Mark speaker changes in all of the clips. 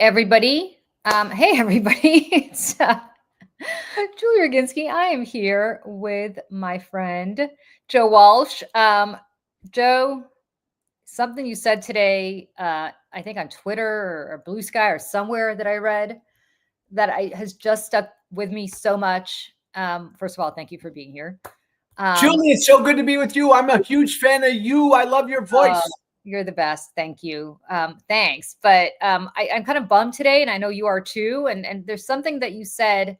Speaker 1: Everybody. Hey, everybody. It's Julie Roginski. I am here with my friend, Joe Walsh. Joe, something you said today, I think on Twitter or Blue Sky or somewhere that I read has just stuck with me so much. First of all, thank you for being here.
Speaker 2: Julie, it's so good to be with you. I'm a huge fan of you. I love your voice.
Speaker 1: You're the best. Thank you. Thanks. But I'm kind of bummed today, and I know you are too. And there's something that you said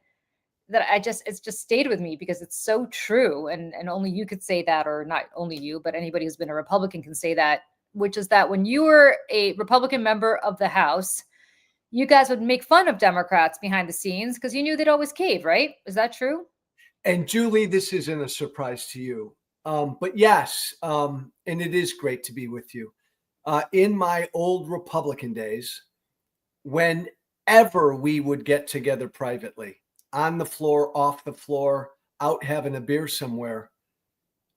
Speaker 1: that it's just stayed with me because it's so true. And only you could say that, or not only you, but anybody who's been a Republican can say that, which is that when you were a Republican member of the House, you guys would make fun of Democrats behind the scenes because you knew they'd always cave, right? Is that true?
Speaker 2: And Julie, this isn't a surprise to you. But yes, and it is great to be with you. In my old Republican days, whenever we would get together privately, on the floor, off the floor, out having a beer somewhere,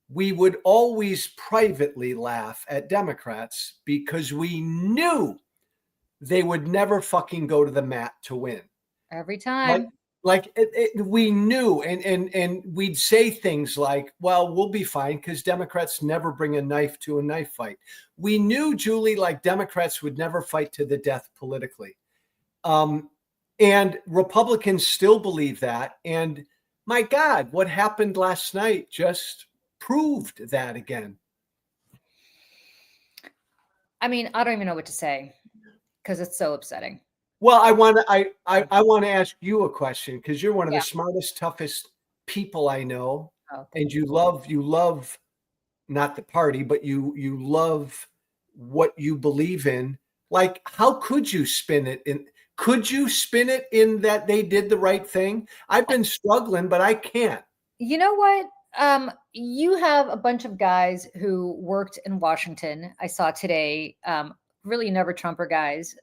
Speaker 2: we would always privately laugh at Democrats because we knew they would never fucking go to the mat to win.
Speaker 1: Every time.
Speaker 2: We knew, and we'd say things like, well, we'll be fine because Democrats never bring a knife to a knife fight. We knew, Julie, like Democrats would never fight to the death politically. And Republicans still believe that. And my God, what happened last night just proved that again.
Speaker 1: I mean, I don't even know what to say because it's so upsetting.
Speaker 2: Well, I want to ask you a question because you're one of the smartest, toughest people I know, and you love not the party, but you love what you believe in. Like, how could you spin it in? Could you spin it in that they did the right thing? I've been struggling, but I can't.
Speaker 1: You know what? You have a bunch of guys who worked in Washington. I saw today, really never Trumper guys,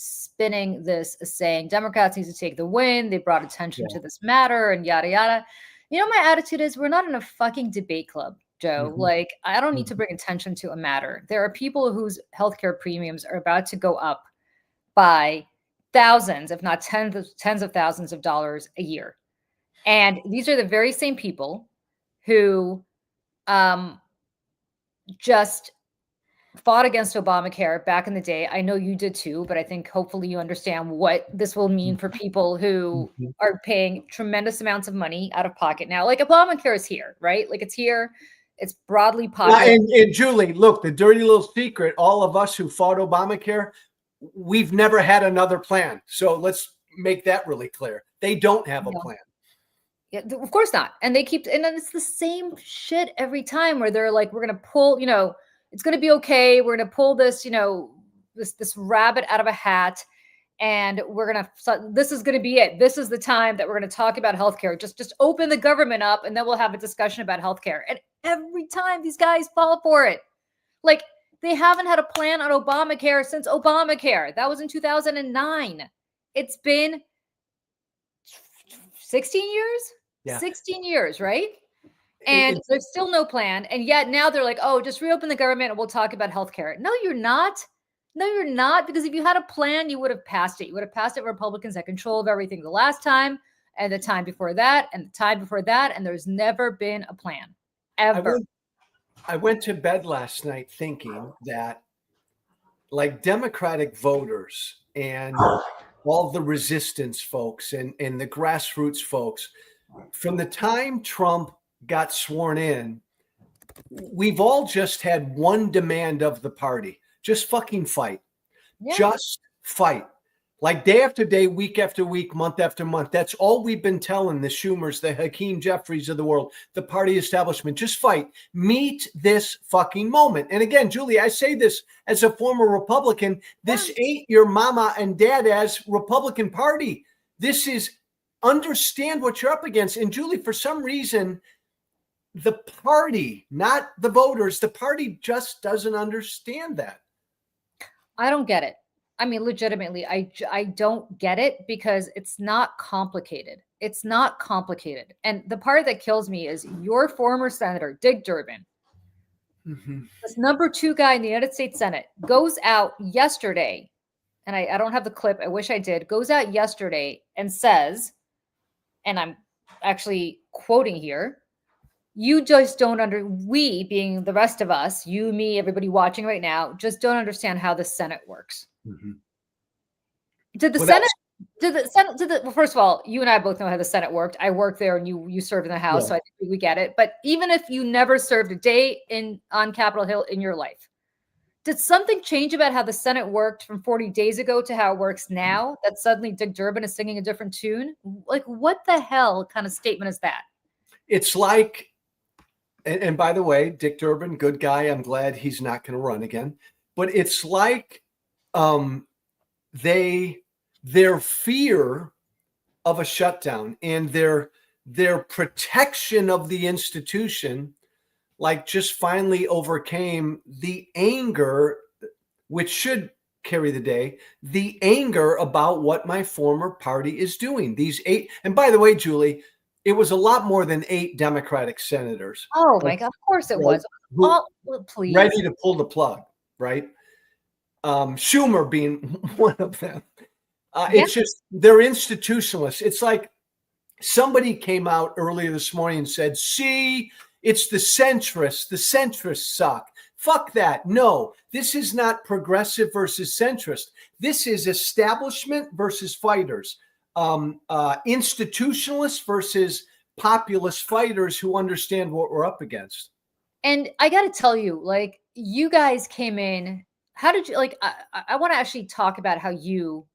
Speaker 1: spinning this as saying Democrats need to take the win. They brought attention to this matter and yada, yada. You know, my attitude is we're not in a fucking debate club, Joe. Like, I don't need to bring attention to a matter. There are people whose healthcare premiums are about to go up by thousands, if not tens of thousands of dollars a year. And these are the very same people who just fought against Obamacare back in the day. I know you did too, but I think hopefully you understand what this will mean for people who are paying tremendous amounts of money out of pocket now. Like, Obamacare is here, right? Like, it's here. It's broadly popular.
Speaker 2: And Julie, look, the dirty little secret, all of us who fought Obamacare, we've never had another plan. So let's make that really clear. They don't have a plan.
Speaker 1: Yeah, of course not. And they keep, and then it's the same shit every time where they're like, we're going to pull, it's going to be okay. We're going to pull this, this rabbit out of a hat. And this is going to be it. This is the time that we're going to talk about healthcare. Just open the government up and then we'll have a discussion about healthcare. And every time these guys fall for it. Like, they haven't had a plan on Obamacare since Obamacare. That was in 2009. It's been 16 years? Yeah. 16 years, right? And there's still no plan. And yet now they're like, oh, just reopen the government and we'll talk about healthcare. No, you're not. No, you're not. Because if you had a plan, you would have passed it. You would have passed it. Republicans had control of everything the last time and the time before that and the time before that. And there's never been a plan, ever.
Speaker 2: I went to bed last night thinking that, like, Democratic voters and all the resistance folks and the grassroots folks, from the time Trump got sworn in, we've all just had one demand of the party: just fucking fight. Yeah. Just fight. Like, day after day, week after week, month after month. That's all we've been telling the Schumers, the Hakeem Jeffries of the world, the party establishment. Just fight. Meet this fucking moment. And again, Julie, I say this as a former Republican. This ain't your mama and dada's Republican Party. This is, understand what you're up against. And Julie, for some reason, the party, not the voters, the party just doesn't understand that.
Speaker 1: I don't get it. I mean, legitimately, I don't get it because it's not complicated. It's not complicated. And the part that kills me is your former senator, Dick Durbin, this number 2 guy in the United States Senate, goes out yesterday and I don't have the clip, I wish I did, goes out yesterday and says, and I'm actually quoting here, you just we being the rest of us, you, me, everybody watching right now, just don't understand how the Senate works.
Speaker 2: Mhm.
Speaker 1: Did the
Speaker 2: Well,
Speaker 1: Senate, well, first of all, you and I both know how the Senate worked. I worked there and you served in the House,
Speaker 2: yeah.
Speaker 1: so I think we get it. But even if you never served a day on Capitol Hill in your life, did something change about how the Senate worked from 40 days ago to how it works now, that suddenly Dick Durbin is singing a different tune? Like, what the hell kind of statement is that?
Speaker 2: It's like, and by the way, Dick Durbin, good guy. I'm glad he's not going to run again. But it's like their fear of a shutdown and their protection of the institution, like, just finally overcame the anger, which should carry the day, the anger about what my former party is doing. These 8, and by the way, Julie, it was a lot more than 8 Democratic senators.
Speaker 1: Oh my God, of course it
Speaker 2: Right.
Speaker 1: was.
Speaker 2: Who
Speaker 1: Oh, well, please.
Speaker 2: ready to pull the plug, right? Schumer being one of them.
Speaker 1: Yeah.
Speaker 2: It's just, they're institutionalists. It's like somebody came out earlier this morning and said, see, it's the centrists. The centrists suck. Fuck that. No, this is not progressive versus centrist. This is establishment versus fighters, institutionalists versus populist fighters who understand what we're up against.
Speaker 1: And I got to tell you, like, you guys came in. How did you, like, I want to actually talk about how you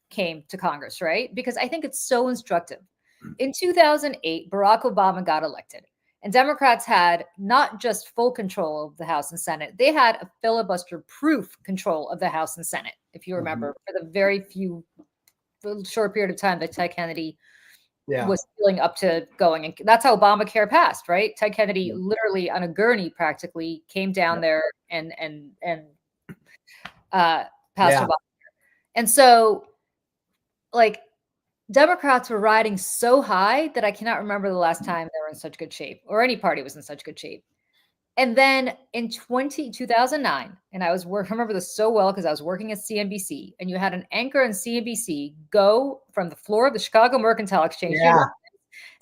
Speaker 1: came to Congress, right? Because I think it's so instructive. In 2008, Barack Obama got elected, and Democrats had not just full control of the House and Senate, they had a filibuster proof control of the House and Senate, if you remember, for the very short period of time that Ted Kennedy was feeling up to going. And that's how Obamacare passed, right? Ted Kennedy literally on a gurney practically came down there and passed Obamacare. And so, like, Democrats were riding so high that I cannot remember the last time they were in such good shape, or any party was in such good shape. And then in 2009, and I remember this so well because I was working at CNBC, and you had an anchor on CNBC go from the floor of the Chicago Mercantile Exchange.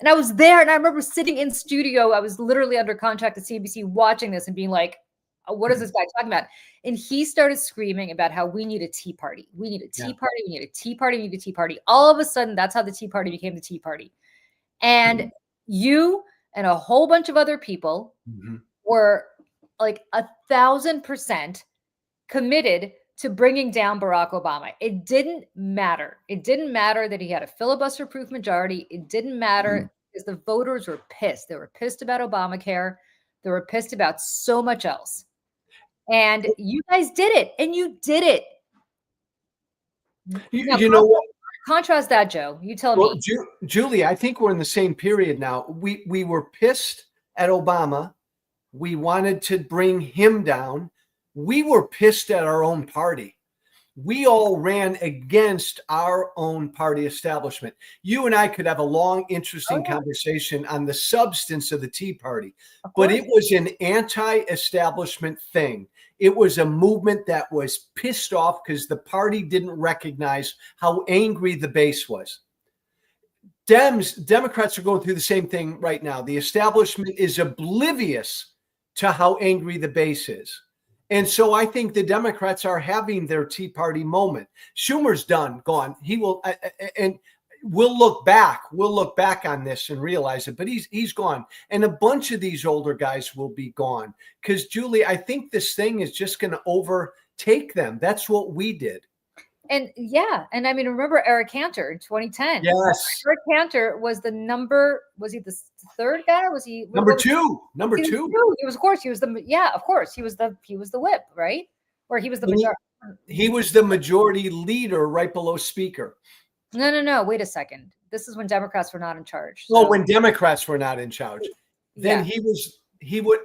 Speaker 1: And I was there, and I remember sitting in studio. I was literally under contract at CNBC watching this and being like, what is this guy talking about? And he started screaming about how we need a tea party. We need a tea party. We need a tea party. We need a tea party. All of a sudden, that's how the Tea Party became the Tea Party. And you and a whole bunch of other people were like 1,000% committed to bringing down Barack Obama. It didn't matter. It didn't matter that he had a filibuster-proof majority. It didn't matter because the voters were pissed. They were pissed about Obamacare. They were pissed about so much else. And you guys did it, and you did it.
Speaker 2: You know what?
Speaker 1: Contrast that, Joe. You tell me.
Speaker 2: Julie, I think we're in the same period now. We were pissed at Obama. We wanted to bring him down. We were pissed at our own party. We all ran against our own party establishment. You and I could have a long, interesting conversation on the substance of the Tea Party, but it was an anti-establishment thing. It was a movement that was pissed off because the party didn't recognize how angry the base was. Democrats are going through the same thing right now. The establishment is oblivious to how angry the base is. And so I think the Democrats are having their Tea Party moment. Schumer's gone. He will, and we'll look back. We'll look back on this and realize it. But he's gone, and a bunch of these older guys will be gone. Because Julie, I think this thing is just going to overtake them. That's what we did.
Speaker 1: And and I mean, remember Eric Cantor in 2010?
Speaker 2: Yes,
Speaker 1: Eric Cantor was the was he the third guy? Was he
Speaker 2: number two? Number two.
Speaker 1: He was, of course, he was he was the whip, right? Or he was the majority.
Speaker 2: He was the majority leader, right below Speaker.
Speaker 1: No. Wait a second. This is when Democrats were not in charge.
Speaker 2: So. Well, when Democrats were not in charge, then he would.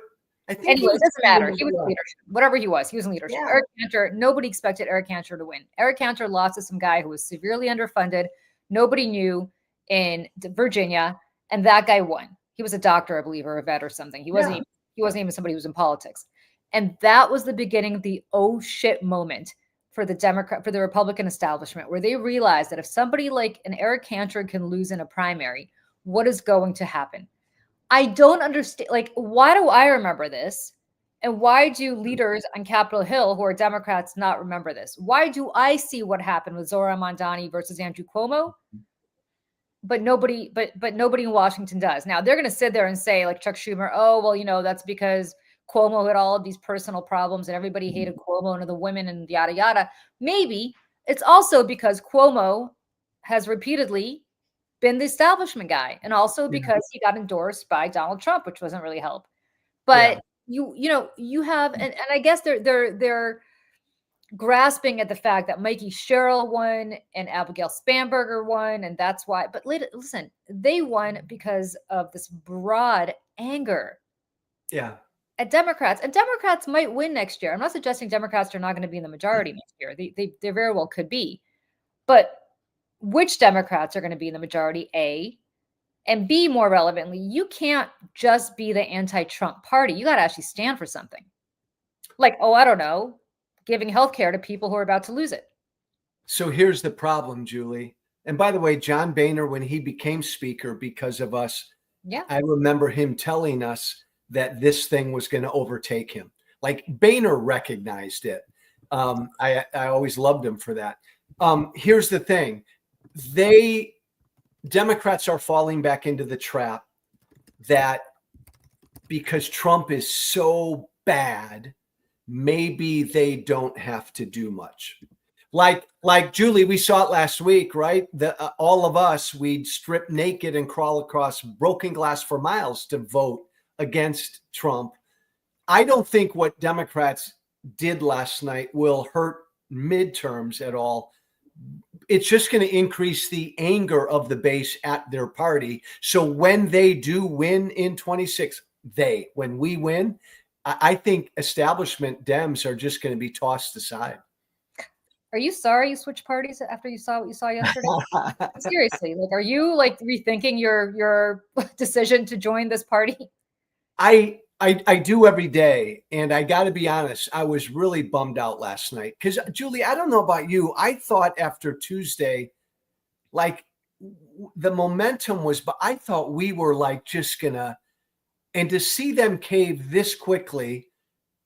Speaker 2: I think
Speaker 1: anyway, it doesn't matter. He was in leadership. Whatever he was in leadership. Yeah. Eric Cantor, nobody expected Eric Cantor to win. Eric Cantor lost to some guy who was severely underfunded. Nobody knew in Virginia, and that guy won. He was a doctor, I believe, or a vet or something. He wasn't even somebody who was in politics. And that was the beginning of the oh shit moment for the Republican establishment, where they realize that if somebody like an Eric Cantor can lose in a primary, what is going to happen? I don't understand. Like, why do I remember this? And why do leaders on Capitol Hill who are Democrats not remember this? Why do I see what happened with Zora Mondani versus Andrew Cuomo, but nobody in Washington does? Now they're going to sit there and say, like Chuck Schumer, oh well, that's because Cuomo had all of these personal problems and everybody hated Cuomo and the women and yada yada. Maybe it's also because Cuomo has repeatedly been the establishment guy, and also because he got endorsed by Donald Trump, which wasn't really help. But you have, and I guess they're grasping at the fact that Mikey Sherrill won and Abigail Spanberger won, and that's why. But listen, they won because of this broad anger.
Speaker 2: Yeah.
Speaker 1: At Democrats, and Democrats might win next year. I'm not suggesting Democrats are not going to be in the majority next year. They very well could be, but which Democrats are going to be in the majority? A, and B, more relevantly, you can't just be the anti-Trump party. You got to actually stand for something. Like, oh, I don't know, giving health care to people who are about to lose it.
Speaker 2: So here's the problem, Julie. And by the way, John Boehner, when he became speaker because of us, I remember him telling us that this thing was going to overtake him. Like, Boehner recognized it. I always loved him for that. Here's the thing. Democrats are falling back into the trap that because Trump is so bad, maybe they don't have to do much. Like Julie, we saw it last week, right? All of us, we'd strip naked and crawl across broken glass for miles to vote against Trump. I don't think what Democrats did last night will hurt midterms at all. It's just going to increase the anger of the base at their party. So when they do win in 26, when we win, I think establishment Dems are just going to be tossed aside.
Speaker 1: Are you sorry you switched parties after you saw what you saw yesterday? Seriously, like, are you like rethinking your decision to join this party?
Speaker 2: I do every day, and I got to be honest, I was really bummed out last night because, Julie, I don't know about you. I thought after Tuesday, like, the momentum was, but I thought we were like just gonna, and to see them cave this quickly,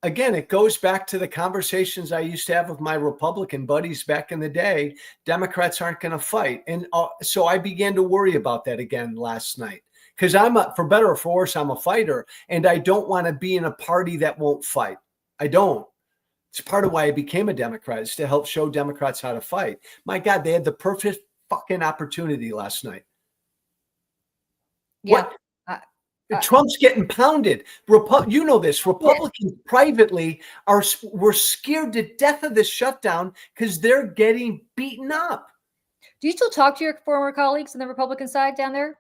Speaker 2: again, it goes back to the conversations I used to have with my Republican buddies back in the day. Democrats aren't going to fight. And so I began to worry about that again last night. Because for better or for worse, I'm a fighter, and I don't want to be in a party that won't fight. I don't. It's part of why I became a Democrat, is to help show Democrats how to fight. My God, they had the perfect fucking opportunity last night.
Speaker 1: Yeah.
Speaker 2: Trump's getting pounded. You know this. Republicans privately were scared to death of this shutdown because they're getting beaten up.
Speaker 1: Do you still talk to your former colleagues on the Republican side down there?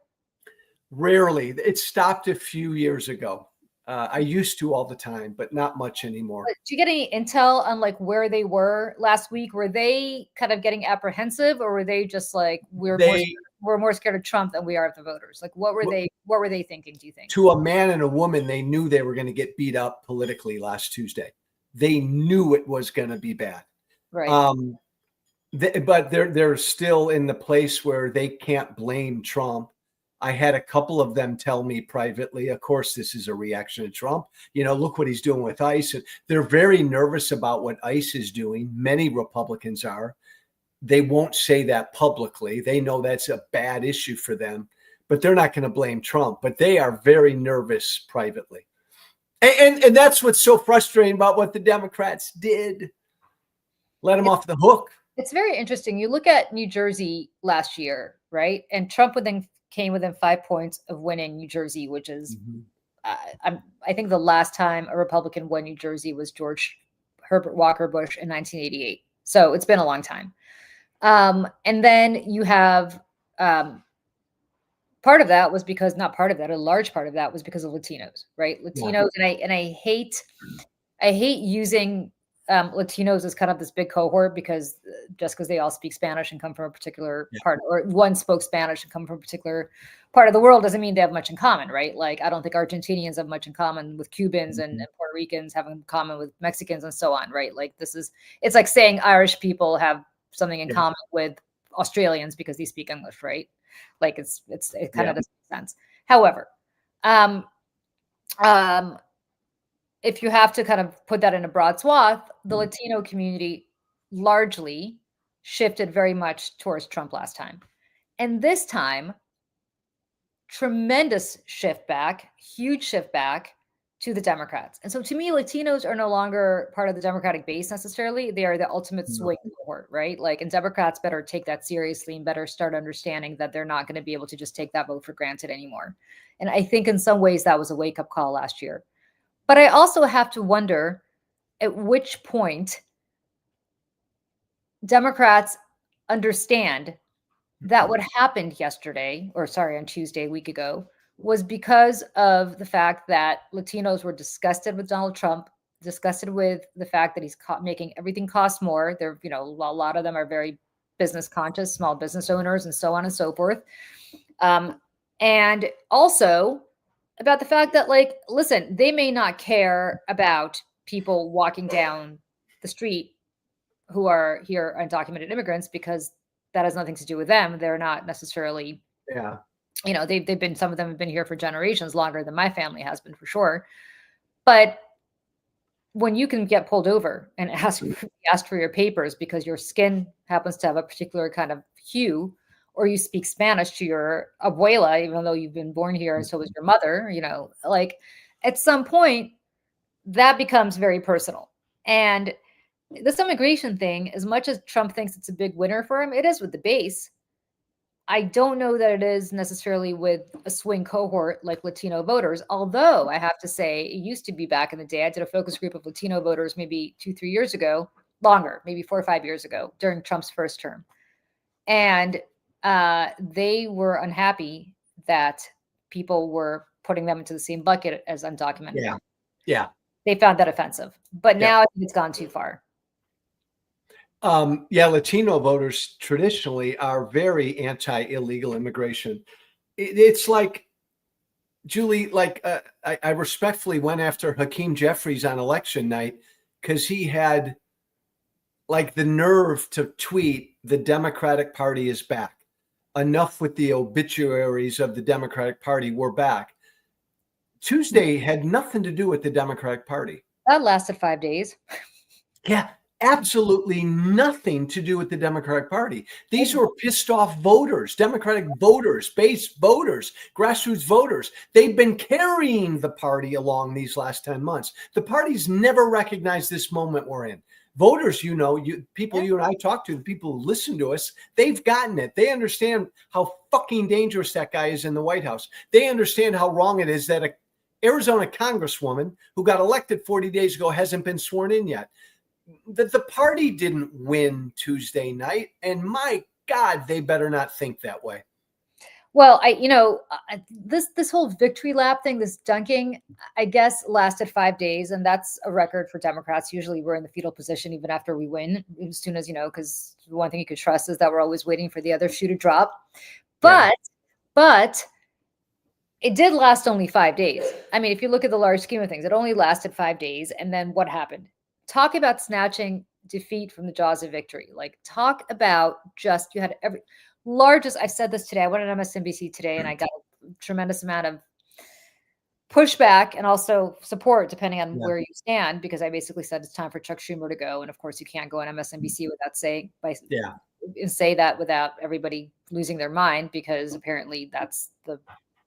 Speaker 2: Rarely. It stopped a few years ago. I used to all the time, but not much anymore.
Speaker 1: But do you get any intel on like where they were last week? Were they kind of getting apprehensive, or were they just like we're more scared of Trump than we are of the voters? Like, what were they thinking, do you think?
Speaker 2: To a man and a woman, they knew they were going to get beat up politically last Tuesday. They knew it was going to be bad.
Speaker 1: Right.
Speaker 2: But they're still in the place where they can't blame Trump. I had a couple of them tell me privately, of course, this is a reaction to Trump. Look what he's doing with ICE. And they're very nervous about what ICE is doing. Many Republicans are. They won't say that publicly. They know that's a bad issue for them, but they're not going to blame Trump. But they are very nervous privately. And that's what's so frustrating about what the Democrats did. Let them off the hook.
Speaker 1: It's very interesting. You look at New Jersey last year, right? And Trump came within 5 points of winning New Jersey, which is, I think the last time a Republican won New Jersey was George Herbert Walker Bush in 1988. So it's been a long time. And then you have part of that was because, not part of that, a large part of that was because of Latinos, right? Latinos, and I hate using Latinos as kind of this big cohort because just because they all speak Spanish and come from a particular
Speaker 2: Yeah.
Speaker 1: part, or one spoke Spanish and come from a particular part of the world, doesn't mean they have much in common, right? Like, I don't think Argentinians have much in common with Cubans, and Puerto Ricans have in common with Mexicans and so on, right? Like, it's like saying Irish people have something in common with Australians because they speak English, right? Like, it kind of doesn't make sense. However, um, um, if you have to kind of put that in a broad swath, the Latino community largely shifted very much towards Trump last time. And this time, tremendous shift back, huge shift back to the Democrats. And so to me, Latinos are no longer part of the Democratic base necessarily. They are the ultimate swing cohort, right? Like, and Democrats better take that seriously and better start understanding that they're not going to be able to just take that vote for granted anymore. And I think in some ways that was a wake-up call last year. But I also have to wonder at which point Democrats understand that what happened yesterday, or sorry, on Tuesday, a week ago, was because of the fact that Latinos were disgusted with Donald Trump, disgusted with the fact that he's making everything cost more. They're, a lot of them are very business conscious, small business owners, and so on and so forth. And also about the fact that, like, listen, they may not care about people walking down the street who are here undocumented immigrants because that has nothing to do with them. They're not necessarily, they've been, some of them have been here for generations, longer than my family has been for sure. But when you can get pulled over and ask for your papers because your skin happens to have a particular kind of hue, or you speak Spanish to your abuela, even though you've been born here, and so was your mother, like, at some point that becomes very personal. And this immigration thing, as much as Trump thinks it's a big winner for him, it is with the base. I don't know that it is necessarily with a swing cohort like Latino voters, although I have to say it used to be back in the day. I did a focus group of Latino voters maybe 2-3 years ago, longer, maybe 4 or 5 years ago during Trump's first term. And they were unhappy that people were putting them into the same bucket as undocumented.
Speaker 2: Yeah.
Speaker 1: They found that offensive. But now I think it's gone too far.
Speaker 2: Latino voters traditionally are very anti-illegal immigration. It's like, Julie, like, I respectfully went after Hakeem Jeffries on election night because he had, like, the nerve to tweet, "The Democratic Party is back. Enough with the obituaries of the Democratic Party. We're back." Tuesday had nothing to do with the Democratic Party.
Speaker 1: That lasted 5 days.
Speaker 2: Yeah, absolutely nothing to do with the Democratic Party. These were pissed off voters, Democratic voters, base voters, grassroots voters. They've been carrying the party along these last 10 months. The party's never recognized this moment we're in. Voters, people you and I talk to, the people who listen to us, they've gotten it. They understand how fucking dangerous that guy is in the White House. They understand how wrong it is that an Arizona congresswoman who got elected 40 days ago hasn't been sworn in yet. The party didn't win Tuesday night, and my God, they better not think that way.
Speaker 1: Well, this whole victory lap thing, this dunking, I guess lasted 5 days, and that's a record for Democrats. Usually we're in the fetal position even after we win, as soon as, because the one thing you could trust is that we're always waiting for the other shoe to drop. But it did last only 5 days. I mean, if you look at the large scheme of things, it only lasted 5 days. And then what happened? Talk about snatching defeat from the jaws of victory. Like, talk about you had largest, I said this today, I went on MSNBC today and I got a tremendous amount of pushback and also support depending on where you stand, because I basically said it's time for Chuck Schumer to go. And of course you can't go on MSNBC without say that without everybody losing their mind, because apparently that's the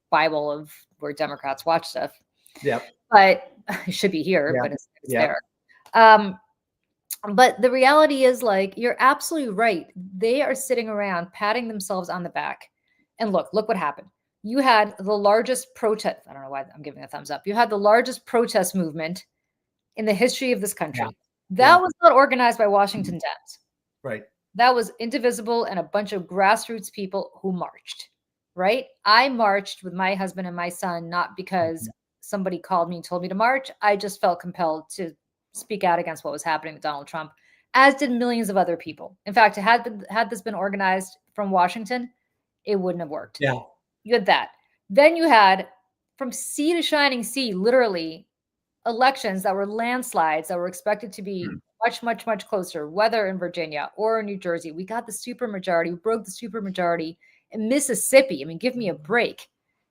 Speaker 1: Bible of where Democrats watch stuff.
Speaker 2: Yeah.
Speaker 1: But it should be here, but it's there. But the reality is, like, you're absolutely right. They are sitting around patting themselves on the back. And look what happened. You had the largest protest. I don't know why I'm giving a thumbs up. You had the largest protest movement in the history of this country. That was not organized by Washington Dems.
Speaker 2: Right.
Speaker 1: That was Indivisible and a bunch of grassroots people who marched. Right. I marched with my husband and my son, not because somebody called me and told me to march. I just felt compelled to speak out against what was happening to Donald Trump, as did millions of other people. In fact, had this been organized from Washington, it wouldn't have worked.
Speaker 2: Yeah.
Speaker 1: You had that. Then you had from sea to shining sea, literally elections that were landslides that were expected to be much, much, much closer, whether in Virginia or in New Jersey. We got the supermajority. We broke the supermajority in Mississippi. I mean, give me a break.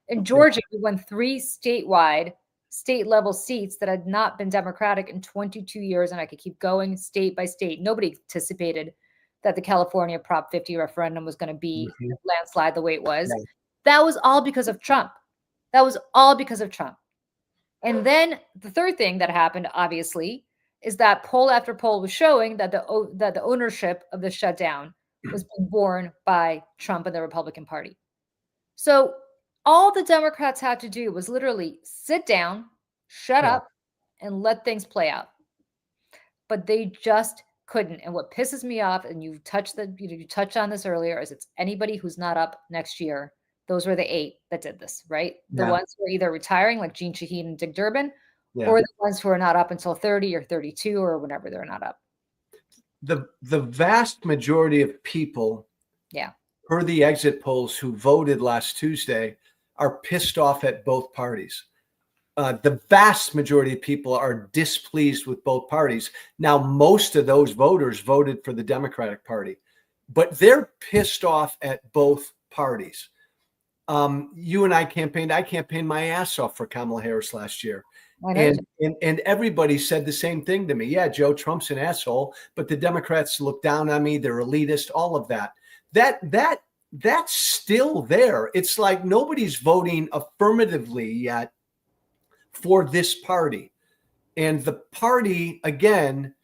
Speaker 1: In Georgia, we won 3 statewide, state level seats that had not been Democratic in 22 years. And I could keep going state by state. Nobody anticipated that the California Prop 50 referendum was going to be a landslide the way it was.
Speaker 2: Yeah.
Speaker 1: That was all because of Trump. That was all because of Trump. And then the third thing that happened, obviously, is that poll after poll was showing that the ownership of the shutdown was being borne by Trump and the Republican Party. So all the Democrats had to do was literally sit down, shut up, and let things play out. But they just couldn't. And what pisses me off, and you touched on this earlier, is it's anybody who's not up next year. Those were the 8 that did this, right? The ones who are either retiring, like Gene Shaheen and Dick Durbin, or the ones who are not up until 30 or 32 or whenever they're not up.
Speaker 2: The vast majority of people, per the exit polls, who voted last Tuesday are pissed off at both parties. The vast majority of people are displeased with both parties. Now, most of those voters voted for the Democratic Party, but they're pissed off at both parties. You and I campaigned. I campaigned my ass off for Kamala Harris last year. And everybody said the same thing to me. Yeah, Joe, Trump's an asshole, but the Democrats look down on me. They're elitist, all of that. That's still there. It's like nobody's voting affirmatively yet for this party. And the party, again,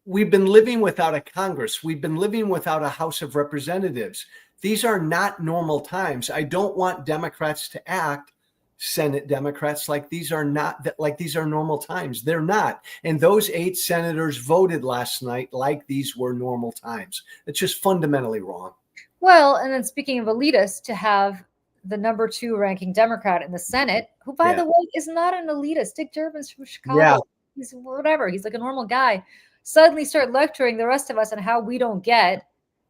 Speaker 2: we've been living without a Congress. We've been living without a House of Representatives. These are not normal times. I don't want Democrats to act, Senate Democrats, like these are normal times. They're not. And those 8 senators voted last night like these were normal times. It's just fundamentally wrong.
Speaker 1: Well, and then speaking of elitists, to have the number 2 ranking Democrat in the Senate, who, by the way, is not an elitist. Dick Durbin's from Chicago.
Speaker 2: Yeah.
Speaker 1: He's whatever. He's like a normal guy. Suddenly start lecturing the rest of us on how we don't get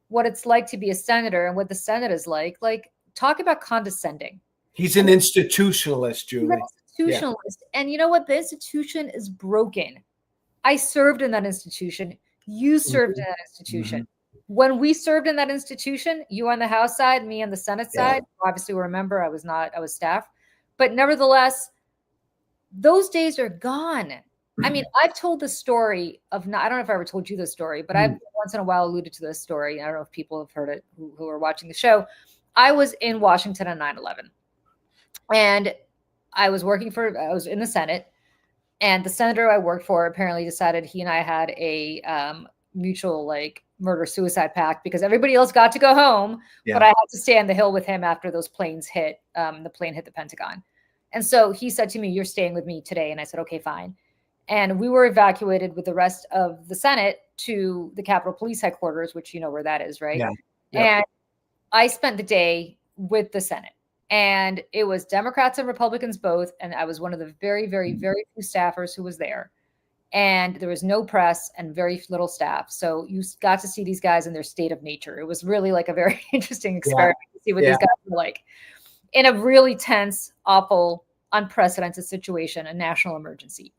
Speaker 1: what it's like to be a senator and what the Senate is like. Like, talk about condescending.
Speaker 2: He's an institutionalist, Julie.
Speaker 1: He's an institutionalist. Yeah. And you know what? The institution is broken. I served in that institution. You served in that institution. When we served in that institution, you on the House side, me on the Senate side, obviously remember I was staff, but nevertheless, those days are gone. I mean, I've told the story of, I don't know if I ever told you this story, but I've once in a while alluded to this story. I don't know if people have heard it who are watching the show. I was in Washington on 9/11 and I was in the Senate, and the senator I worked for apparently decided he and I had a mutual like murder-suicide pact because everybody else got to go home, but I had to stay on the Hill with him after those planes hit. The plane hit the Pentagon. And so he said to me, "You're staying with me today." And I said, "Okay, fine." And we were evacuated with the rest of the Senate to the Capitol Police Headquarters, which you know where that is, right? Yeah. And I spent the day with the Senate. And it was Democrats and Republicans both. And I was one of the very, very, very few staffers who was there. And there was no press and very little staff. So you got to see these guys in their state of nature. It was really like a very interesting experiment to see what these guys were like in a really tense, awful, unprecedented situation, a national emergency.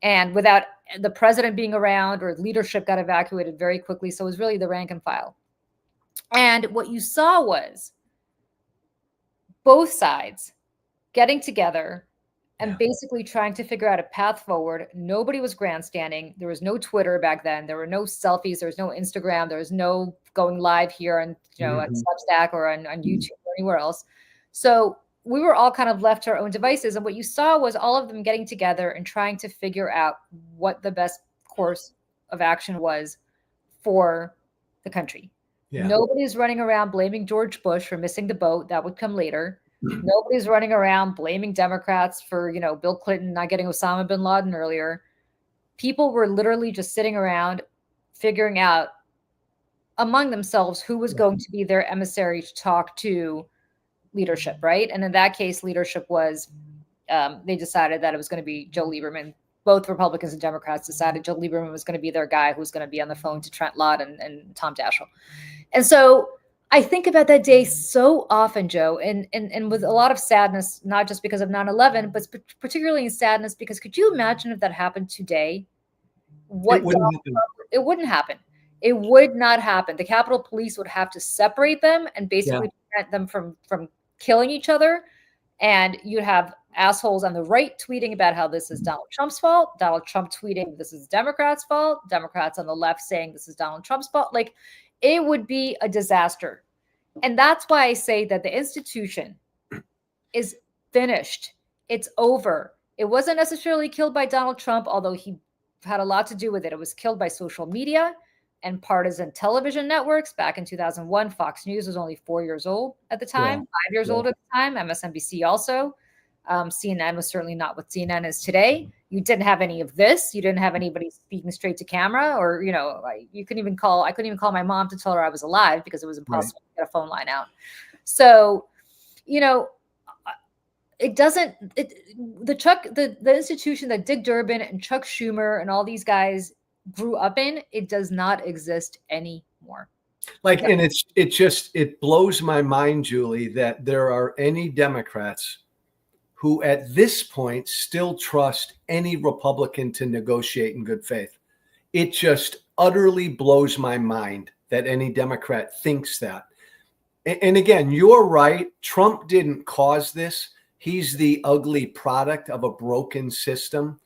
Speaker 1: And without the president being around, or leadership got evacuated very quickly. So it was really the rank and file. And what you saw was both sides getting together and basically trying to figure out a path forward. Nobody was grandstanding. There was no Twitter back then. There were no selfies. There was no Instagram. There was no going live here on, on Substack or on YouTube or anywhere else. So we were all kind of left to our own devices. And what you saw was all of them getting together and trying to figure out what the best course of action was for the country. Yeah. Nobody's running around blaming George Bush for missing the boat. That would come later. Nobody's running around blaming Democrats for, Bill Clinton not getting Osama bin Laden earlier. People were literally just sitting around figuring out among themselves who was going to be their emissary to talk to leadership, right? And in that case, leadership was, they decided that it was going to be Joe Lieberman, both Republicans and Democrats decided Joe Lieberman was going to be their guy who was going to be on the phone to Trent Lott and Tom Daschle. And so I think about that day so often, Joe, and with a lot of sadness, not just because of 9/11, but particularly in sadness, because could you imagine if that happened today?
Speaker 2: It wouldn't happen.
Speaker 1: It wouldn't happen. It would not happen. The Capitol Police would have to separate them and basically prevent them from killing each other. And you'd have assholes on the right tweeting about how this is Donald Trump's fault, Donald Trump tweeting this is Democrats' fault, Democrats on the left saying this is Donald Trump's fault. Like, it would be a disaster. And that's why I say that the institution is finished. It's over. It wasn't necessarily killed by Donald Trump, although he had a lot to do with it. It was killed by social media and partisan television networks. Back in 2001, Fox News was only 4 years old at the time, 5 years old at the time. MSNBC also. CNN was certainly not what CNN is today. You didn't have any of this. You didn't have anybody speaking straight to camera, or I couldn't even call my mom to tell her I was alive because it was impossible to get a phone line out. So, it doesn't. The institution that Dick Durbin and Chuck Schumer and all these guys grew up in, it does not exist anymore.
Speaker 2: And it blows my mind, Julie, that there are any Democrats who at this point still trust any Republican to negotiate in good faith. It just utterly blows my mind that any Democrat thinks that. And again, you're right. Trump didn't cause this. He's the ugly product of a broken system,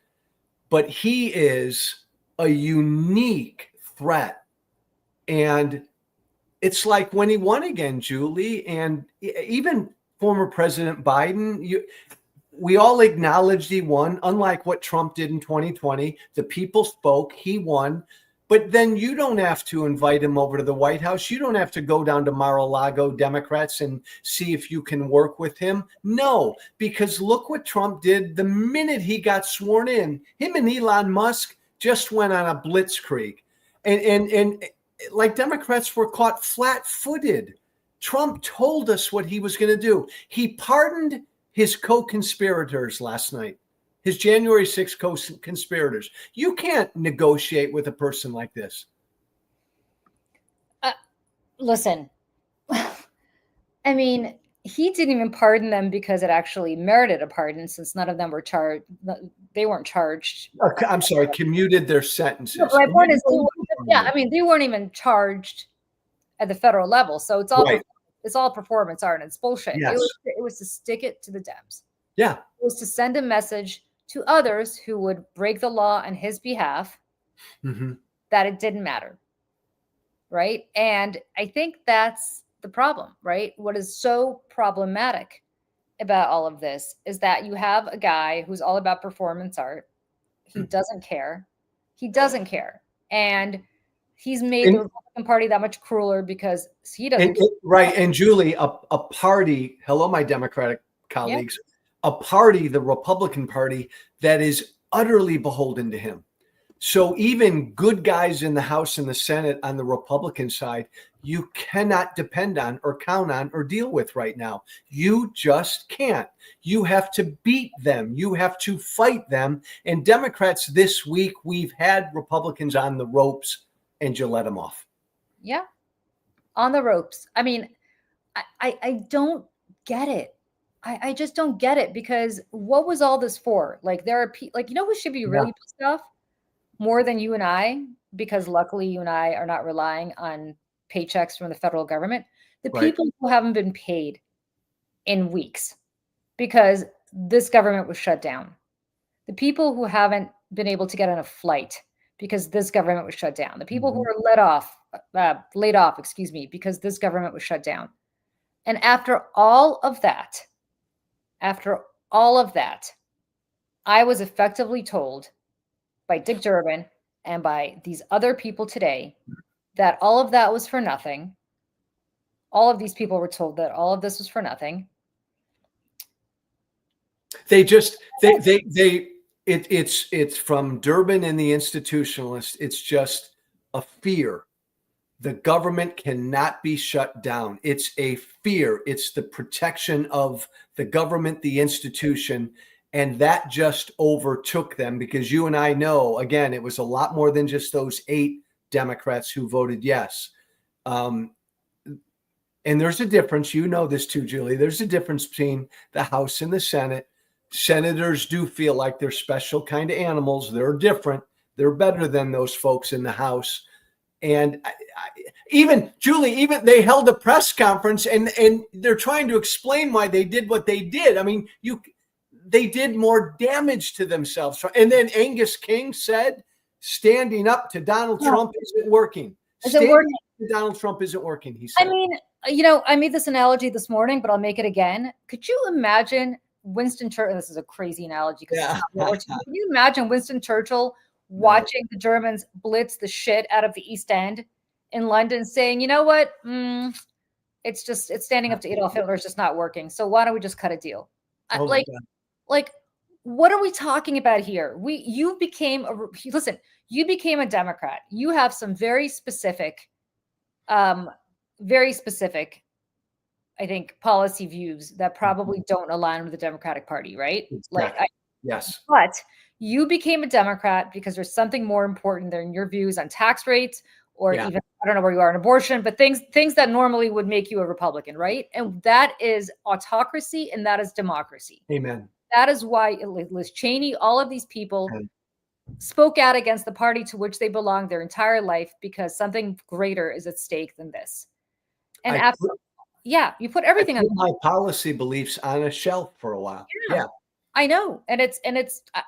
Speaker 2: but he is a unique threat. And it's like when he won again, Julie, and even former President Biden, we all acknowledged he won, unlike what Trump did in 2020. The people spoke, he won. But then you don't have to invite him over to the White House. You don't have to go down to Mar-a-Lago, Democrats, and see if you can work with him. No, because look what Trump did the minute he got sworn in. Him and Elon Musk just went on a blitzkrieg. And like Democrats were caught flat-footed. Trump told us what he was going to do. He pardoned his co-conspirators last night. His January 6th co-conspirators. You can't negotiate with a person like this.
Speaker 1: Listen, I mean, he didn't even pardon them because it actually merited a pardon, since none of them were charged. They weren't charged.
Speaker 2: I'm sorry, commuted their sentences.
Speaker 1: No, my point is, they weren't even charged at the federal level. So it's all it's all performance art, and it's bullshit.
Speaker 2: Yes.
Speaker 1: It was to stick it to the Dems.
Speaker 2: Yeah.
Speaker 1: It was to send a message to others who would break the law on his behalf that it didn't matter. Right. And I think that's the problem, right? What is so problematic about all of this is that you have a guy who's all about performance art. He doesn't care. He doesn't care. And he's made the Republican Party that much crueler because he doesn't care.
Speaker 2: Right. And Julie, a party, hello, my Democratic colleagues, a party, the Republican Party, that is utterly beholden to him. So even good guys in the House and the Senate on the Republican side, you cannot depend on or count on or deal with right now. You just can't. You have to beat them. You have to fight them. And Democrats this week, we've had Republicans on the ropes, and you let them off.
Speaker 1: Yeah, on the ropes. I mean, I don't get it. I just don't get it, because what was all this for? Like, there are people, like, who should be really pissed off more than you and I, because luckily you and I are not relying on paychecks from the federal government. The people who haven't been paid in weeks because this government was shut down. The people who haven't been able to get on a flight because this government was shut down. The people who were laid off, because this government was shut down. And after all of that, I was effectively told by Dick Durbin and by these other people today that all of that was for nothing. All of these people were told that all of this was for nothing.
Speaker 2: It's from Durbin and the institutionalists. It's just a fear. The government cannot be shut down. It's a fear. It's the protection of the government, the institution. And that just overtook them, because you and I know, again, it was a lot more than just those 8 Democrats who voted yes. And there's a difference. You know this too, Julie. There's a difference between the House and the Senate. Senators do feel like they're special kind of animals. They're different. They're better than those folks in the House. And even Julie, even they held a press conference, and they're trying to explain why they did what they did. I mean, they did more damage to themselves. And then Angus King said, standing up to Donald Trump isn't working.
Speaker 1: Is it working?
Speaker 2: Donald Trump isn't working, he said.
Speaker 1: I mean, I made this analogy this morning, but I'll make it again. Could you imagine Winston Churchill? This is a crazy analogy.
Speaker 2: Yeah.
Speaker 1: Can you imagine Winston Churchill watching the Germans blitz the shit out of the East End in London, saying, you know what? It's standing up to Adolf Hitler is just not working. So why don't we just cut a deal? Like, what are we talking about here? You became a Democrat. You have some very specific, I think, policy views that probably don't align with the Democratic Party, right?
Speaker 2: Exactly. Yes.
Speaker 1: But you became a Democrat because there's something more important than your views on tax rates, or even, I don't know where you are in abortion, but things that normally would make you a Republican, right? And that is autocracy, and that is democracy.
Speaker 2: Amen.
Speaker 1: That is why Liz Cheney, all of these people spoke out against the party to which they belong their entire life, because something greater is at stake than this. And you put everything on
Speaker 2: my policy beliefs on a shelf for a while. Yeah.
Speaker 1: I know. And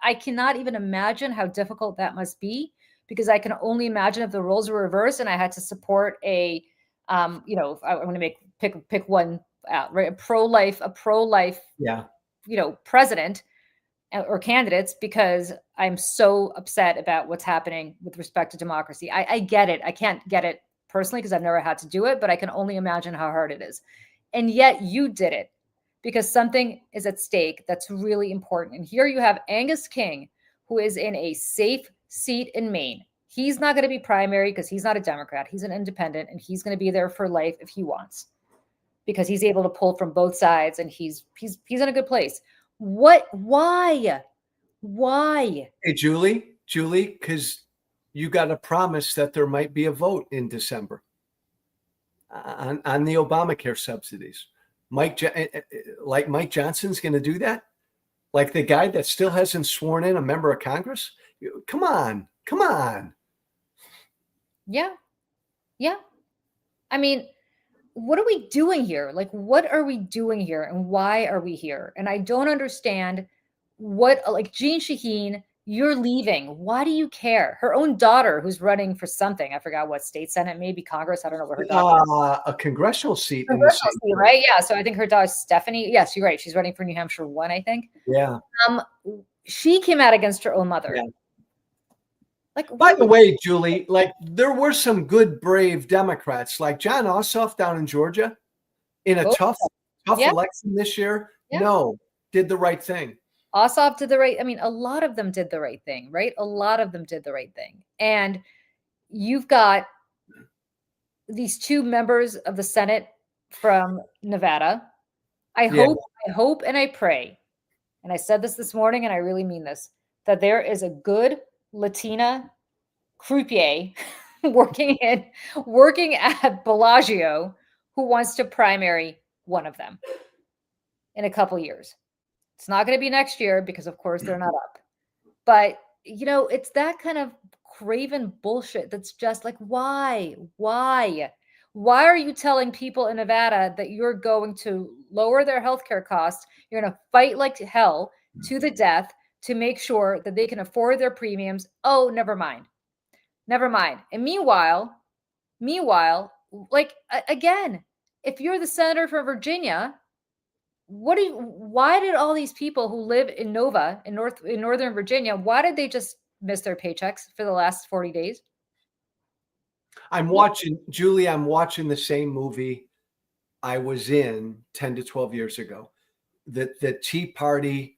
Speaker 1: I cannot even imagine how difficult that must be, because I can only imagine if the roles were reversed and I had to support I want to pick one out, right? A pro-life, president or candidates, because I'm so upset about what's happening with respect to democracy. I get it. I can't get it personally because I've never had to do it, but I can only imagine how hard it is. And yet you did it because something is at stake that's really important. And here you have Angus King, who is in a safe seat in Maine. He's not going to be primary because he's not a Democrat. He's an independent, and he's going to be there for life if he wants, because he's able to pull from both sides, and he's in a good place. Why?
Speaker 2: Hey, Julie, because you got a promise that there might be a vote in December on the Obamacare subsidies. Mike Johnson's going to do that? Like the guy that still hasn't sworn in a member of Congress? Come on.
Speaker 1: Yeah. I mean, what are we doing here? Like, what are we doing here, and why are we here? And I don't understand Jean Shaheen, you're leaving. Why do you care? Her own daughter, who's running for something, I forgot what, state senate, maybe Congress. I don't know what her daughter
Speaker 2: a congressional seat.
Speaker 1: Right? Yeah. So I think her daughter, Stephanie. Yes, you're right. She's running for New Hampshire 1, I think.
Speaker 2: Yeah.
Speaker 1: She came out against her own mother.
Speaker 2: Yeah. By the way, Julie, there were some good, brave Democrats, like John Ossoff down in Georgia, in a tough election this year. Yeah. No, did the right thing.
Speaker 1: Ossoff did the right. I mean, a lot of them did the right thing, right? A lot of them did the right thing. And you've got these 2 members of the Senate from Nevada. I hope and I pray, and I said this morning, and I really mean this, that there is a good Latina croupier working at Bellagio who wants to primary one of them in a couple years. It's not going to be next year because, of course, they're not up. But, it's that kind of craven bullshit that's just like, why? Why are you telling people in Nevada that you're going to lower their healthcare costs? You're going to fight like hell to the death to make sure that they can afford their premiums. Oh, never mind. And meanwhile, again, if you're the senator for Virginia, why did all these people who live in Nova in Northern Virginia, why did they just miss their paychecks for the last 40 days?
Speaker 2: I'm watching the same movie I was in 10 to 12 years ago. The Tea Party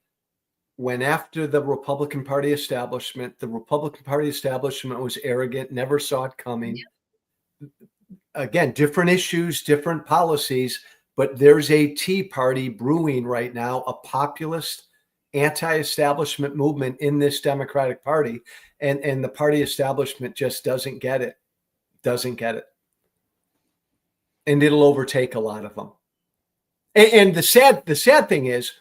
Speaker 2: went after the Republican Party establishment. The Republican Party establishment was arrogant, never saw it coming. Yeah. Again, different issues, different policies, but there's a Tea Party brewing right now, a populist anti-establishment movement in this Democratic Party, and the party establishment just doesn't get it. And it'll overtake a lot of them. And the sad thing is,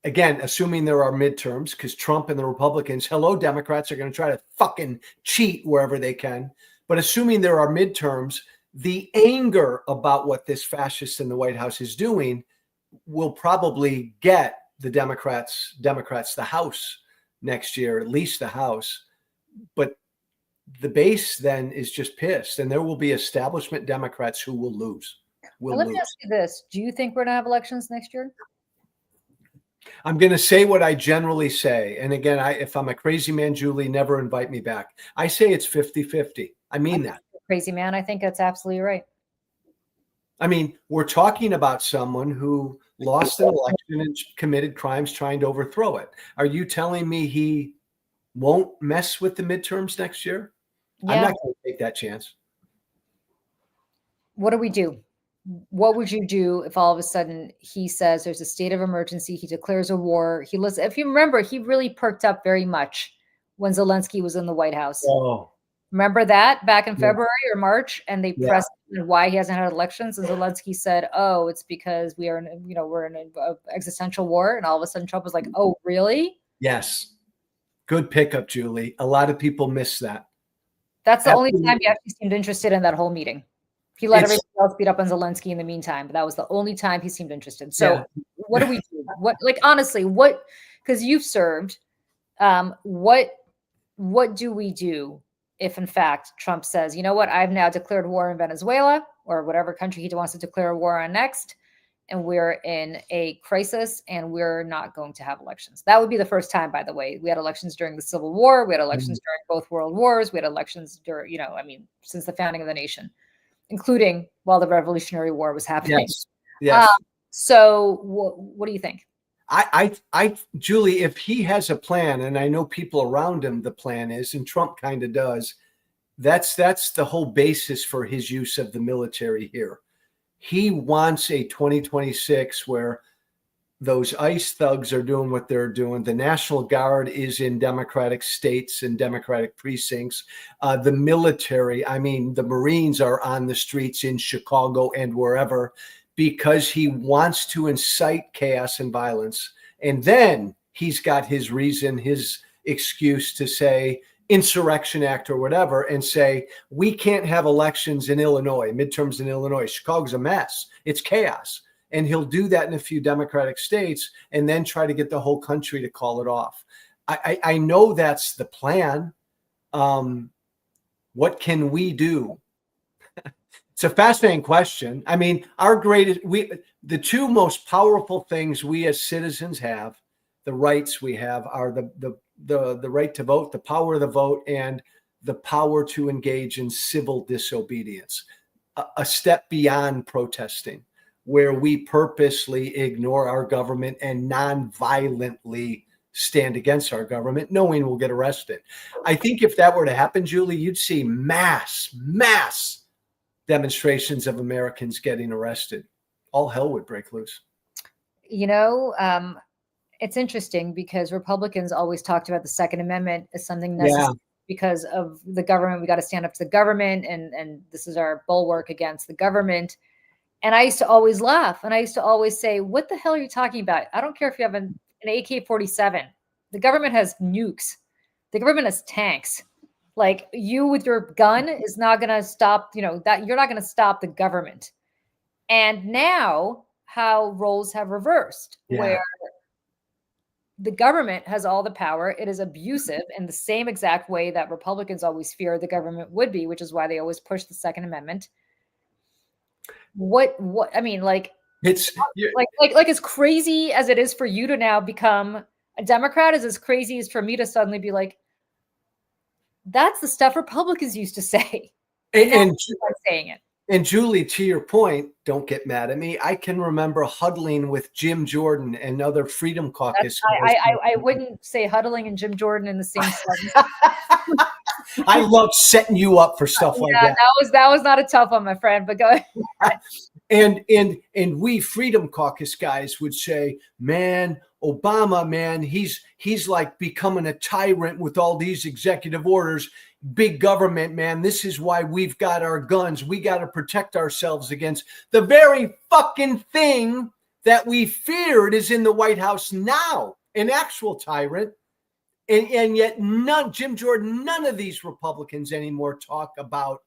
Speaker 2: again, assuming there are midterms, because Trump and the Republicans, hello, Democrats, are going to try to fucking cheat wherever they can. But assuming there are midterms, the anger about what this fascist in the White House is doing will probably get the Democrats the House next year, at least the House. But the base then is just pissed, and there will be establishment Democrats who will lose.
Speaker 1: Well, let me ask you this. Do you think we're going to have elections next year?
Speaker 2: I'm going to say what I generally say. And again, if I'm a crazy man, Julie, never invite me back. I say it's 50-50. I mean that.
Speaker 1: Crazy man. I think that's absolutely right.
Speaker 2: I mean, we're talking about someone who lost an election and committed crimes trying to overthrow it. Are you telling me he won't mess with the midterms next year? Yeah. I'm not going to take that chance.
Speaker 1: What do we do? What would you do if all of a sudden he says there's a state of emergency, he declares a war? If you remember, he really perked up very much when Zelensky was in the White House.
Speaker 2: Oh.
Speaker 1: Remember that back in February or March, and they pressed why he hasn't had elections, and Zelensky said, "Oh, it's because we're in an existential war." And all of a sudden, Trump was like, "Oh, really?"
Speaker 2: Yes, good pickup, Julie. A lot of people miss that.
Speaker 1: That's the only time he actually seemed interested in that whole meeting. He let everybody else beat up on Zelensky in the meantime, but that was the only time he seemed interested. So, what do we do? Honestly, because you've served, what do we do if in fact Trump says, you know what, I've now declared war in Venezuela or whatever country he wants to declare a war on next, and we're in a crisis and we're not going to have elections? That would be the first time, by the way. We had elections during the Civil War. We had elections during both world wars. We had elections during, since the founding of the nation, including while the Revolutionary War was happening.
Speaker 2: Yes.
Speaker 1: So what do you think?
Speaker 2: Julie, if he has a plan, and I know people around him, the plan is, and Trump kind of does, that's the whole basis for his use of the military here. He wants a 2026 where those ICE thugs are doing what they're doing. The National Guard is in Democratic states and Democratic precincts. The military, the Marines are on the streets in Chicago and wherever, because he wants to incite chaos and violence. And then he's got his reason, his excuse to say Insurrection Act or whatever, and say, we can't have elections in Illinois, midterms in Illinois. Chicago's a mess. It's chaos. And he'll do that in a few Democratic states and then try to get the whole country to call it off. I know that's the plan. What can we do? It's a fascinating question. The two most powerful things we as citizens have, the rights we have, are the right to vote, the power of the vote, and the power to engage in civil disobedience, a step beyond protesting, where we purposely ignore our government and non-violently stand against our government, knowing we'll get arrested. I think if that were to happen, Julie, you'd see mass demonstrations of Americans getting arrested. All hell would break loose.
Speaker 1: It's interesting because Republicans always talked about the Second Amendment as something necessary because of the government. We got to stand up to the government, and this is our bulwark against the government. And I used to always laugh, and I used to always say, what the hell are you talking about? I don't care if you have an AK-47. The government has nukes. The government has tanks. Like, you with your gun is not going to stop, that you're not going to stop the government. And now how roles have reversed, where the government has all the power. It is abusive in the same exact way that Republicans always fear the government would be, which is why they always push the Second Amendment. It's like as crazy as it is for you to now become a Democrat is as crazy as for me to suddenly be like, that's the stuff Republicans used to say. And I'm saying it.
Speaker 2: And Julie, to your point, don't get mad at me. I can remember huddling with Jim Jordan and other Freedom Caucus.
Speaker 1: I wouldn't say huddling and Jim Jordan in the same sentence.
Speaker 2: I love setting you up for stuff like that.
Speaker 1: That was not a tough one, my friend, but go ahead.
Speaker 2: And we Freedom Caucus guys would say, man, Obama, man, he's like becoming a tyrant with all these executive orders. Big government, man. This is why we've got our guns. We got to protect ourselves against the very fucking thing that we feared is in the White House now, an actual tyrant. And yet Jim Jordan, none of these Republicans anymore talk about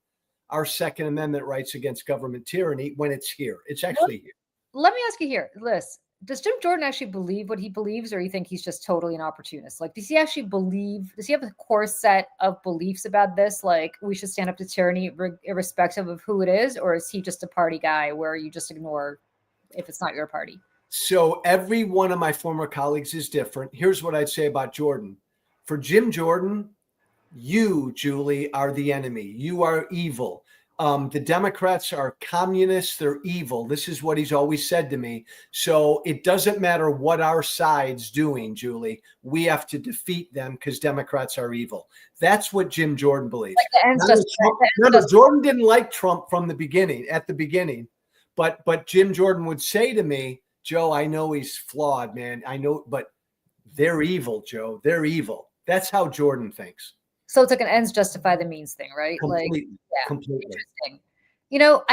Speaker 2: our Second Amendment rights against government tyranny when it's here. It's actually here.
Speaker 1: Let me ask you here, Liz. Does Jim Jordan actually believe what he believes, or you think he's just totally an opportunist? Like, does he actually believe, does he have a core set of beliefs about this? Like, we should stand up to tyranny irrespective of who it is? Or is he just a party guy where you just ignore if it's not your party?
Speaker 2: So every one of my former colleagues is different. Here's what I'd say about Jordan. For Jim Jordan, you, Julie, are the enemy. You are evil. The Democrats are communists. They're evil. This is what he's always said to me. So it doesn't matter what our side's doing, Julie. We have to defeat them because Democrats are evil. That's what Jim Jordan believes. Jordan didn't like Trump from the beginning, but Jim Jordan would say to me, Joe, I know he's flawed, man. I know, but they're evil, Joe. They're evil. That's how Jordan thinks.
Speaker 1: So it's like an ends justify the means thing, right?
Speaker 2: Completely.
Speaker 1: Like, yeah,
Speaker 2: completely.
Speaker 1: Interesting. You know,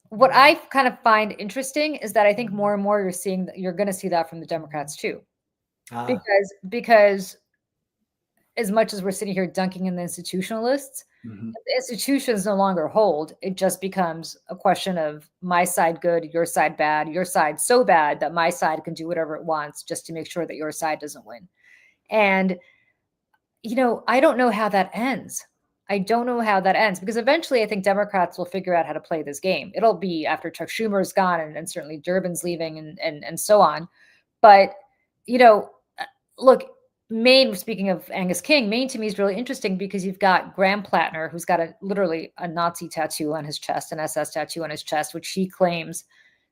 Speaker 1: what I kind of find interesting is that I think more and more you're going to see that from the Democrats too, because as much as we're sitting here dunking in the institutionalists, the institutions no longer hold. It just becomes a question of my side good, your side bad, your side so bad that my side can do whatever it wants just to make sure that your side doesn't win. And, you know, I don't know how that ends. I don't know how that ends because eventually I think Democrats will figure out how to play this game. It'll be after Chuck Schumer's gone and certainly Durbin's leaving and so on. But, you know, look, Maine, speaking of Angus King, Maine to me is really interesting because you've got Graham Plattner, who's got literally a Nazi tattoo on his chest, an SS tattoo on his chest, which he claims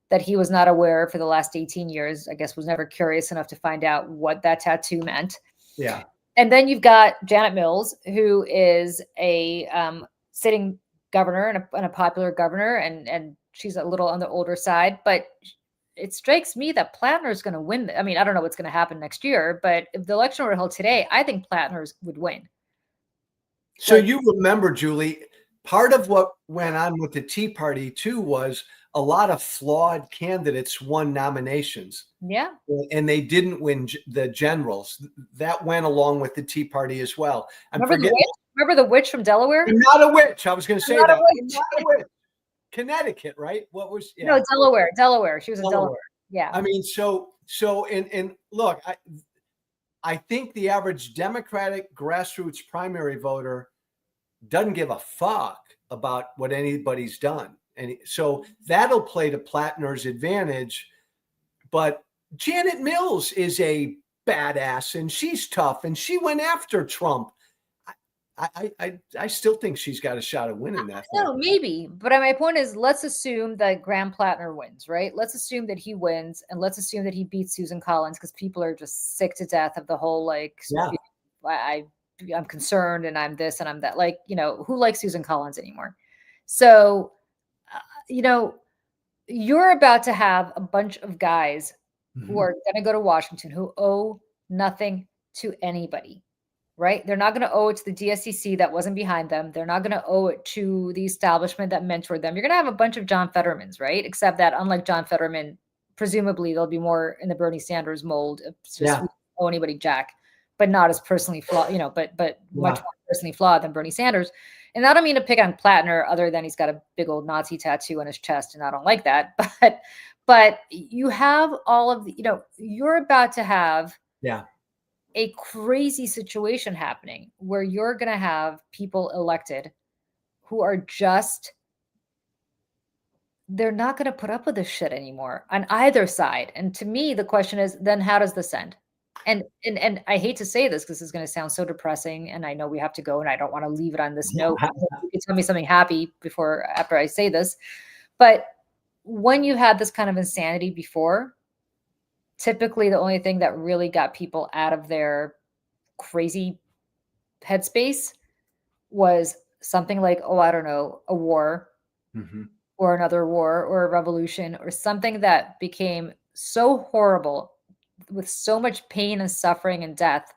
Speaker 1: that he was not aware for the last 18 years, I guess was never curious enough to find out what that tattoo meant.
Speaker 2: Yeah.
Speaker 1: And then you've got Janet Mills, who is a sitting governor and a popular governor, and she's a little on the older side, but it strikes me that Plattner is going to win. I mean, I don't know what's going to happen next year, but if the election were held today, I think Plattner would win.
Speaker 2: So you remember, Julie, part of what went on with the Tea Party too was a lot of flawed candidates won nominations.
Speaker 1: Yeah.
Speaker 2: And they didn't win the generals. That went along with the Tea Party as well.
Speaker 1: Remember the witch from Delaware?
Speaker 2: I'm not a witch. I was going to say that. I'm not a witch. Connecticut, right? What was?
Speaker 1: Yeah. No, Delaware. She was in Delaware. Yeah.
Speaker 2: I mean, so and look, I think the average Democratic grassroots primary voter doesn't give a fuck about what anybody's done. And so that'll play to Plattner's advantage. But Janet Mills is a badass and she's tough and she went after Trump. I still think she's got a shot at winning that.
Speaker 1: No, maybe. But my point is, let's assume that Graham Plattner wins, right? Let's assume that he wins, and let's assume that he beats Susan Collins because people are just sick to death of the whole like, I'm concerned and I'm this and I'm that. Like, you know, who likes Susan Collins anymore? So, you know, you're about to have a bunch of guys who are going to go to Washington who owe nothing to anybody. Right? They're not going to owe it to the DSCC that wasn't behind them. They're not going to owe it to the establishment that mentored them. You're going to have a bunch of John Fettermans, right? Except that unlike John Fetterman, presumably they'll be more in the Bernie Sanders mold. It's just owe anybody jack, but not as personally flawed, you know, but much more personally flawed than Bernie Sanders. And I don't mean to pick on Plattner other than he's got a big old Nazi tattoo on his chest and I don't like that. But you have all of the, you know, you're about to have a crazy situation happening where you're going to have people elected who are just, they're not going to put up with this shit anymore on either side. And to me, the question is, then how does this end? And I hate to say this because it's going to sound so depressing and I know we have to go and I don't want to leave it on this note. You can tell me something happy after I say this. But when you had this kind of insanity before, typically the only thing that really got people out of their crazy headspace was something like, oh, I don't know, a war or another war or a revolution or something that became so horrible with so much pain and suffering and death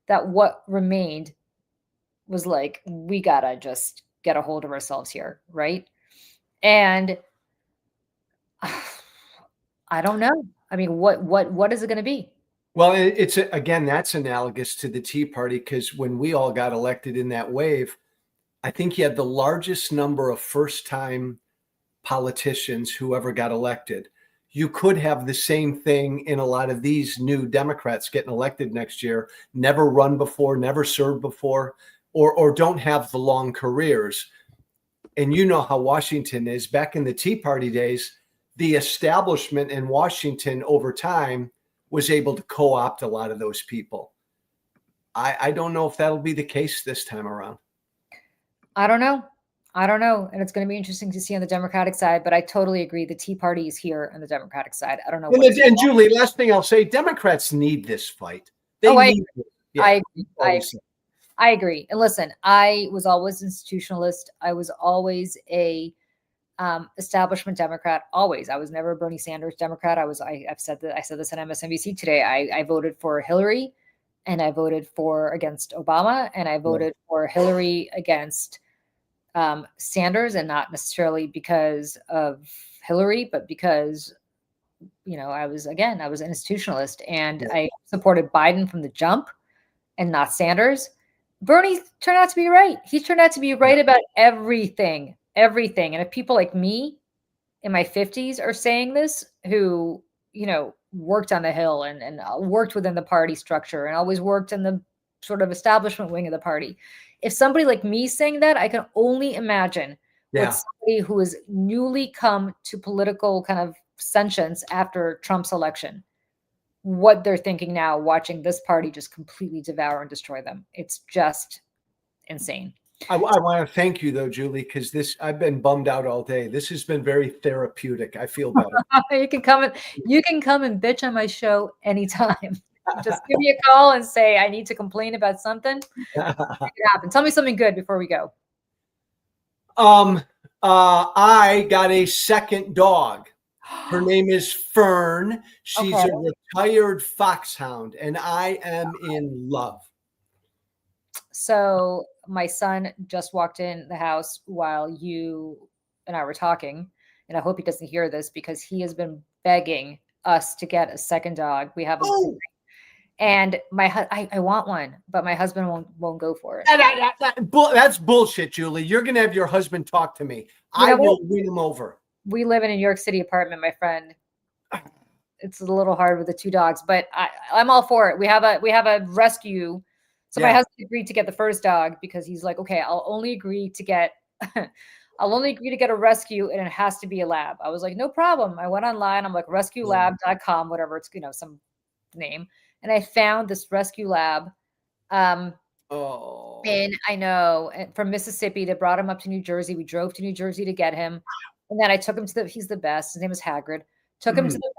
Speaker 1: that what remained was like, we gotta just get a hold of ourselves here, right? And I don't know. I mean, what is it going to be?
Speaker 2: Well, it's again, that's analogous to the Tea Party, because when we all got elected in that wave, I think you had the largest number of first-time politicians who ever got elected. You could have the same thing in a lot of these new Democrats getting elected next year, never run before, never served before, or don't have the long careers. And you know how Washington is. Back in the Tea Party days, the establishment in Washington over time was able to co-opt a lot of those people. I don't know if that'll be the case this time around.
Speaker 1: I don't know. I don't know. And it's going to be interesting to see on the Democratic side, but I totally agree. The Tea Party is here on the Democratic side. I don't know what.
Speaker 2: And Julie, last thing I'll say, Democrats need this fight. They need it. Yeah,
Speaker 1: I agree. I agree. And listen, I was always institutionalist. I was always a establishment Democrat. Always. I was never a Bernie Sanders Democrat. I've said that. I said this on MSNBC today. I voted for Hillary, and I voted against Obama, and I voted for Hillary against Sanders, and not necessarily because of Hillary, but because, I was an institutionalist, and I supported Biden from the jump and not Sanders. Bernie turned out to be right. He turned out to be right about everything. And if people like me in my 50s are saying this, who, worked on the Hill and worked within the party structure and always worked in the sort of establishment wing of the party. If somebody like me saying that, I can only imagine what somebody who has newly come to political kind of sentience after Trump's election, what they're thinking now, watching this party just completely devour and destroy them. It's just insane.
Speaker 2: I want to thank you though, Julie, because I've been bummed out all day. This has been very therapeutic. I feel better.
Speaker 1: You can come and bitch on my show anytime. Just give me a call and say, I need to complain about something. Make it happen. Tell me something good before we go.
Speaker 2: I got a second dog. Her name is Fern. She's a retired foxhound, and I am in love.
Speaker 1: So my son just walked in the house while you and I were talking, and I hope he doesn't hear this because he has been begging us to get a second dog. We have and I want one, but my husband won't go for it.
Speaker 2: That's bullshit, Julie. You're gonna have your husband talk to me. I will win him over.
Speaker 1: We live in a New York City apartment, my friend. It's a little hard with the two dogs, but I'm all for it. We have a rescue. So my husband agreed to get the first dog because he's like, okay, I'll only agree to get a rescue, and it has to be a lab. I was like, no problem. I went online. I'm like, rescuelab.com, whatever. It's, some name. And I found this rescue lab. And I know, from Mississippi, they brought him up to New Jersey. We drove to New Jersey to get him. And then I took him he's the best. His name is Hagrid. Took him to the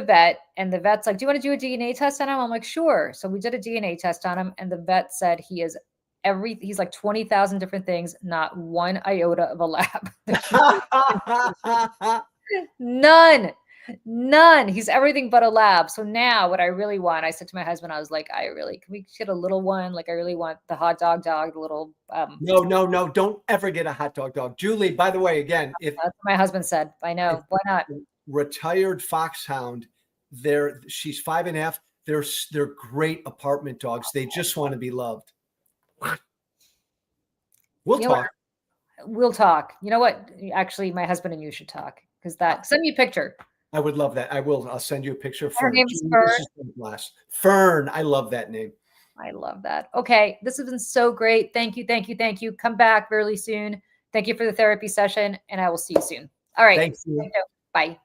Speaker 1: vet, and the vet's like, do you want to do a DNA test on him? I'm like, sure. So we did a DNA test on him, and the vet said he's like 20,000 different things, not one iota of a lab. None. He's everything but a lab. So now what I really want, I said to my husband, I was like, can we get a little one? Like, I really want the hot dog, the little.
Speaker 2: No. Don't ever get a hot dog. Julie, by the way, again,
Speaker 1: that's what my husband said. I know. Why not?
Speaker 2: Retired foxhound. She's 5.5. They're great apartment dogs. They just want to be loved. We'll talk.
Speaker 1: We'll talk. You know what? Actually, my husband and you should talk, because send me a picture.
Speaker 2: I would love that. I will. I'll send you a picture of Fern.
Speaker 1: Her name is Fern.
Speaker 2: Fern. I love that name.
Speaker 1: I love that. Okay. This has been so great. Thank you. Come back really soon. Thank you for the therapy session, and I will see you soon. All right.
Speaker 2: Thank you.
Speaker 1: Bye.